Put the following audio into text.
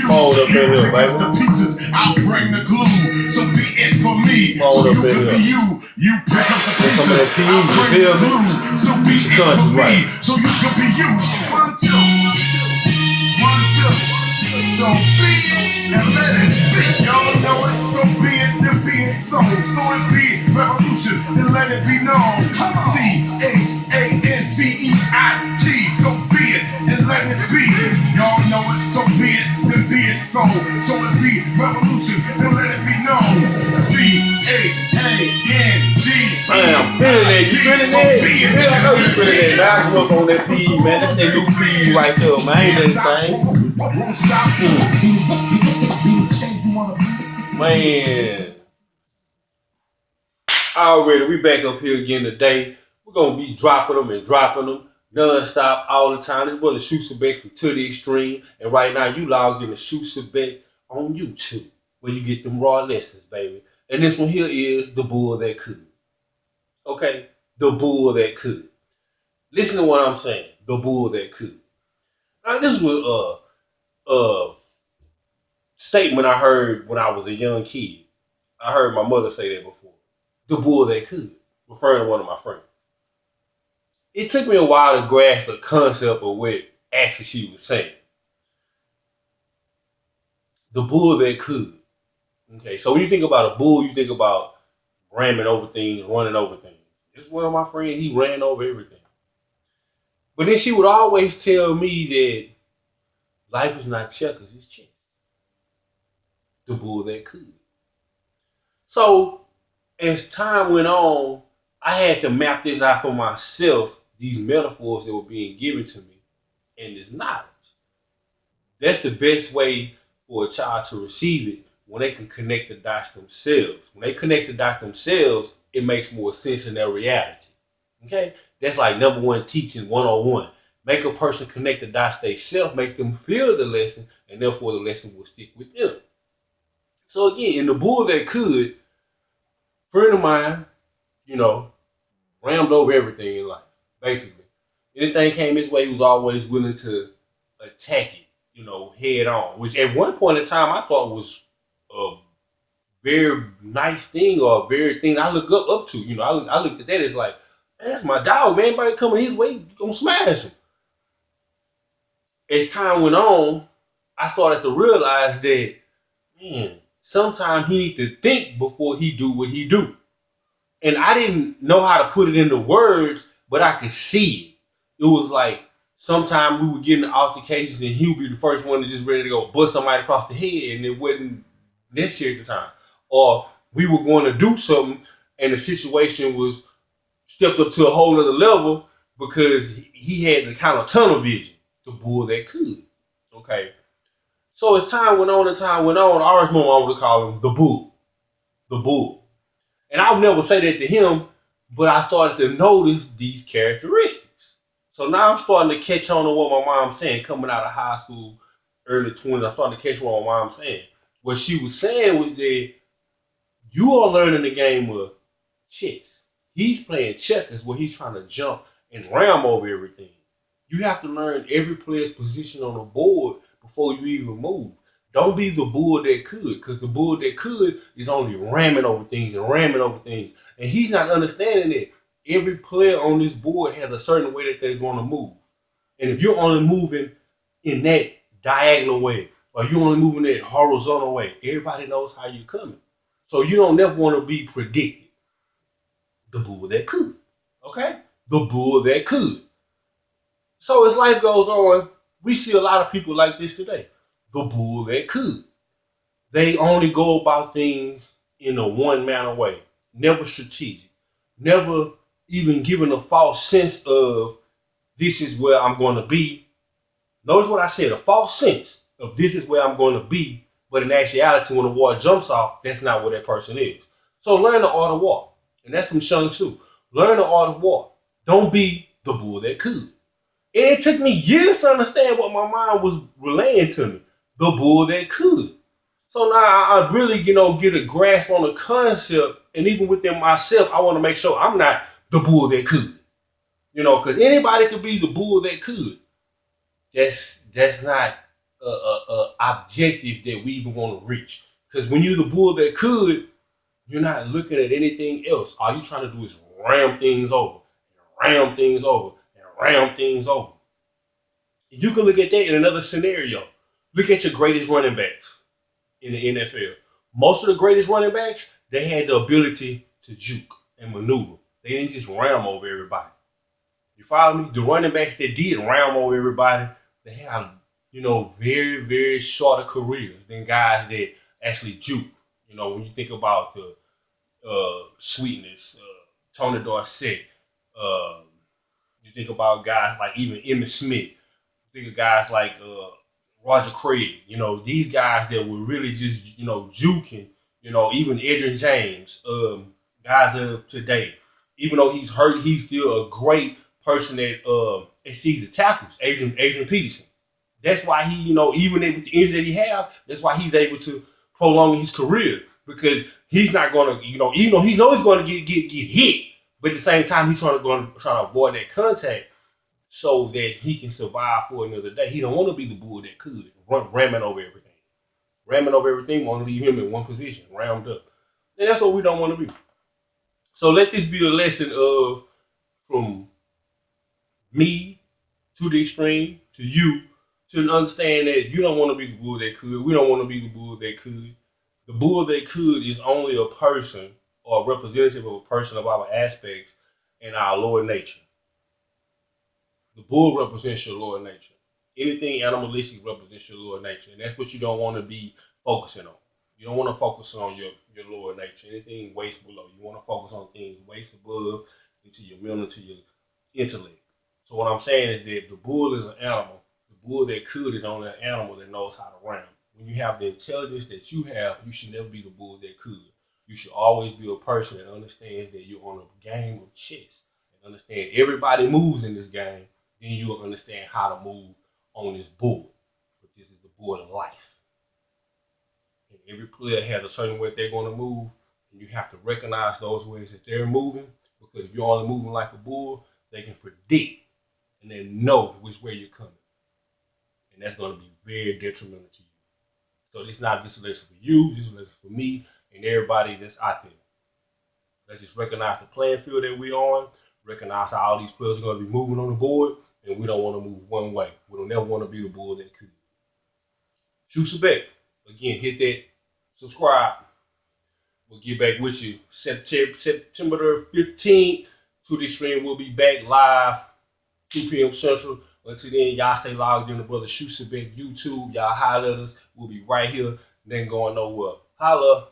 you. Hold up in here, baby. The pieces, I'll bring the glue. So be it for me. Hold So up you in can be here. you. You pick up the Some of pieces, that PE, I'll you bring feel the me? glue. So be it for Country, me. right. So you can be you. 1, 2. 1, 2. So be it and let it be. Y'all know it. So be it, then be it so. So it be revolution, then let it be known. CHANTEIT. So be it and let it be. Y'all know it. So be it, then be it so. So it be revolution, then let it be known. CHANTEIT. Damn, feeling that, you feeling that? I know you feeling that. Now I grew up on that PE, man. That's that new PE right there, man. Ain't that thing? Man. Already, we back up here again today. We're going to be dropping them non-stop all the time. This brother Shusabek from To The Extreme. And right now, you logged in to Shusabek on YouTube, where you get them raw lessons, baby. And this one here is The Bull That Could. Okay? The Bull That Could. Listen to what I'm saying. The Bull That Could. Now, this was a statement I heard when I was a young kid. I heard my mother say that before. The bull that could, referring to one of my friends. It took me a while to grasp the concept of what actually she was saying. The bull that could. Okay, so when you think about a bull, you think about ramming over things, running over things. This one of my friends, he ran over everything. But then she would always tell me that life is not checkers, it's chess. The bull that could. So, as time went on, I had to map this out for myself, these metaphors that were being given to me, and this knowledge. That's the best way for a child to receive it, when they can connect the dots themselves. When they connect the dots themselves, it makes more sense in their reality. Okay? That's like number one teaching 101. Make a person connect the dots themselves, make them feel the lesson, and therefore the lesson will stick with them. So again, in The Bull That Could, friend of mine, rammed over everything in life, basically. Anything came his way, he was always willing to attack it, head on. Which at one point in time I thought was a very nice thing, or a very thing I look up to. I looked at that as like, man, that's my dog, man. Anybody coming his way, you gonna smash him. As time went on, I started to realize that, man, sometimes he need to think before he do what he do. And I didn't know how to put it into words, but I could see it. It was like sometimes we would get into altercations and he would be the first one to just ready to go bust somebody across the head, and it wasn't necessary at the time. Or we were going to do something and the situation was stepped up to a whole other level because he had the kind of tunnel vision, the bull that could. Okay. So as time went on, I always remember I would call him the bull. The bull. And I would never say that to him, but I started to notice these characteristics. So now I'm starting to catch on to what my mom's saying, coming out of high school, early 20s. I'm starting to catch what my mom's saying. What she was saying was that you are learning the game of chess. He's playing checkers where he's trying to jump and ram over everything. You have to learn every player's position on the board before you even move. Don't be the bull that could, because the bull that could is only ramming over things. And he's not understanding that every player on this board has a certain way that they're going to move. And if you're only moving in that diagonal way, or you're only moving that horizontal way, everybody knows how you're coming. So you don't never want to be predicted. The bull that could. Okay? The bull that could. So as life goes on, we see a lot of people like this today. The bull that could. They only go about things in a one-manner way. Never strategic. Never even given a false sense of this is where I'm going to be. Notice what I said, a false sense of this is where I'm going to be. But in actuality, when the war jumps off, that's not where that person is. So learn the art of war. And that's from Shang Tzu. Learn the art of war. Don't be the bull that could. And it took me years to understand what my mind was relaying to me. The bull that could. So now I really, get a grasp on the concept. And even within myself, I want to make sure I'm not the bull that could. Because anybody could be the bull that could. That's not objective that we even want to reach. Because when you're the bull that could, you're not looking at anything else. All you trying to do is ram things over, ram things over, and ram things over. You can look at that in another scenario. Look at your greatest running backs in the NFL. Most of the greatest running backs, they had the ability to juke and maneuver. They didn't just ram over everybody. You follow me? The running backs that did ram over everybody, they had, very, very shorter careers than guys that actually juke. When you think about the Sweetness, Tony Dorsett, you think about guys like even Emmitt Smith, you think of guys like Roger Craig, these guys that were really just, juking, even Edgerrin James, guys of today. Even though he's hurt, he's still a great person that sees the tackles, Adrian Peterson. That's why he, even with the injuries that he have, that's why he's able to prolong his career, because he's not going to, even though he knows he's going to get hit, but at the same time he's trying to avoid that contact so that he can survive for another day. He don't want to be the bull that could ramming over everything. Ramming over everything, want to leave him in one position, rammed up. And that's what we don't want to be. So let this be a lesson of, from me to the extreme, to you, to understand that you don't want to be the bull that could. We don't want to be the bull that could. The bull that could is only a person or a representative of a person of our aspects in our lower nature. The bull represents your lower nature. Anything animalistic represents your lower nature. And that's what you don't want to be focusing on. You don't want to focus on your lower nature. Anything waist below. You want to focus on things waist above, into your mental, into your intellect. So what I'm saying is that the bull is an animal. The bull that could is only an animal that knows how to ram. When you have the intelligence that you have, you should never be the bull that could. You should always be a person that understands that you're on a game of chess and understand everybody moves in this game. Then you'll understand how to move on this board. But this is the board of life. And every player has a certain way they're going to move, and you have to recognize those ways that they're moving, because if you're only moving like a bull, they can predict and they know which way you're coming. And that's going to be very detrimental to you. So this is not just a lesson for you, this is a lesson for me and everybody that's out there. Let's just recognize the playing field that we're on, recognize how all these players are going to be moving on the board, and we don't want to move one way. We don't never want to be the bull that could. Shoot Sebek. Again, hit that subscribe. We'll get back with you September the 15th. To the Extreme will be back live 2 p.m. Central. Until then, y'all stay logged in to Brother Shoot Sebek YouTube. Y'all holler at us. We'll be right here. Then going nowhere. Holla.